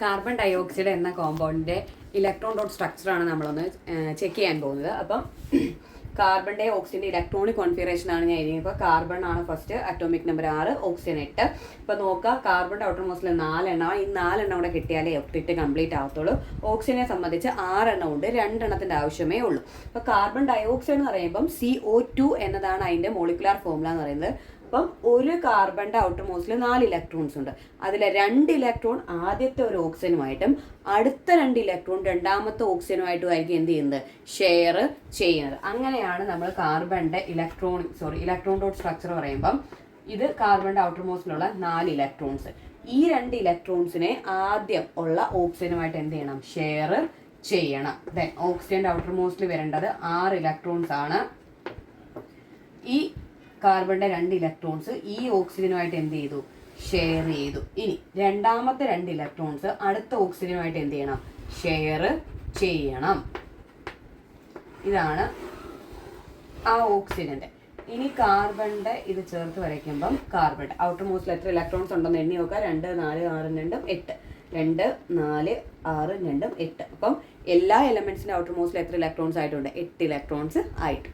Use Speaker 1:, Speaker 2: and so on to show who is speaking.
Speaker 1: Carbon dioxide എന്ന കോമ്പൗണ്ടിന്റെ electron dot സ്ട്രക്ചറാണ് നമ്മളൊന്ന് check ചെയ്യാൻ പോകുന്നത്. അപ്പം കാർബൺ ഡൈ ഓക്സിജന്റെ ഇലക്ട്രോണിക് കോൺഫിഗറേഷൻ ആണ് ഞാൻ എഴുതിയത്. ഇപ്പോൾ കാർബൺ ആണ് ഫസ്റ്റ്, അറ്റോമിക് നമ്പർ 6, ഓക്സിജൻ 8. ഇപ്പോൾ നോക്കുക, കാർബൺ ഔട്ടർ മോസ്റ്റിൽ 4 എണ്ണം, ഈ 4 എണ്ണം കൂടെ കിട്ടിയാലേ ഒക്ടേറ്റ് കംപ്ലീറ്റ് ആവത്തുള്ളൂ. ഓക്സിജനെ സംബന്ധിച്ച് 6 എണ്ണം ഉണ്ട്, 2 എണ്ണത്തിന്റെ ആവശ്യമേ ഉള്ളൂ. അപ്പോൾ കാർബൺ ഡയോക്സൈഡ് എന്ന് പറയുമ്പം CO2 എന്നതാണ് അതിന്റെ മോളിക്കുലാർ ഫോർമുല എന്ന് പറയുന്നത്. അപ്പം ഒരു കാർബണിന്റെ ഔട്ടർ മോസ്റ്റിൽ 4 ഇലക്ട്രോൺസ് ഉണ്ട്. അതിലെ 2 ഇലക്ട്രോൺ ആദ്യത്തെ ഒരു ഓക്സിജനുമായിട്ടും അടുത്ത 2 ഇലക്ട്രോൺ രണ്ടാമത്തെ ഓക്സിജനുമായിട്ടും ആയിരിക്കും എന്ത് ചെയ്യുന്നത്, ഷെയർ ചെയ്യുന്നത്. അങ്ങനെയാണ് നമ്മൾ കാർബണിന്റെ ഇലക്ട്രോൺ ഡോട്ട് സ്ട്രക്ചർ പറയുമ്പം ഇത് കാർബണിന്റെ ഔട്ടർ മോസ്റ്റിലുള്ള 4 ഇലക്ട്രോൺസ്. ഈ 2 ഇലക്ട്രോൺസിനെ ആദ്യം ഉള്ള ഓക്സിജനുമായിട്ട് എന്ത് ചെയ്യണം, ഷെയർ ചെയ്യണം. ദെൻ ഓക്സിജന്റെ ഔട്ടർ മോസ്റ്റിൽ വരേണ്ടത് 6 ഇലക്ട്രോൺസ് ആണ്. ഈ കാർബണിന്റെ 2 ഇലക്ട്രോൺസ് ഈ ഓക്സിജനുമായിട്ട് എന്ത് ചെയ്തു, ഷെയർ ചെയ്തു. ഇനി രണ്ടാമത്തെ 2 ഇലക്ട്രോൺസ് അടുത്ത ഓക്സിജനുമായിട്ട് എന്ത് ചെയ്യണം, ഷെയർ ചെയ്യണം. ഇതാണ് ആ ഓക്സിജന്റെ. ഇനി കാർബണിന്റെ ഇത് ചേർത്ത് വരയ്ക്കുമ്പം കാർബൺ ഔട്ടർ മോസ്റ്റിൽ എത്ര ഇലക്ട്രോൺസ് ഉണ്ടെന്ന് എണ്ണി നോക്കുക. 2, 4, 6, 2, 8. 2, 4, 6, 2, 8. അപ്പം എല്ലാ എലമെന്റ്സിന്റെ ഔട്ടർ മോസ്റ്റിൽ എത്ര ഇലക്ട്രോൺസ് ആയിട്ടുണ്ട്, 8 ഇലക്ട്രോൺസ് ആയിട്ട്.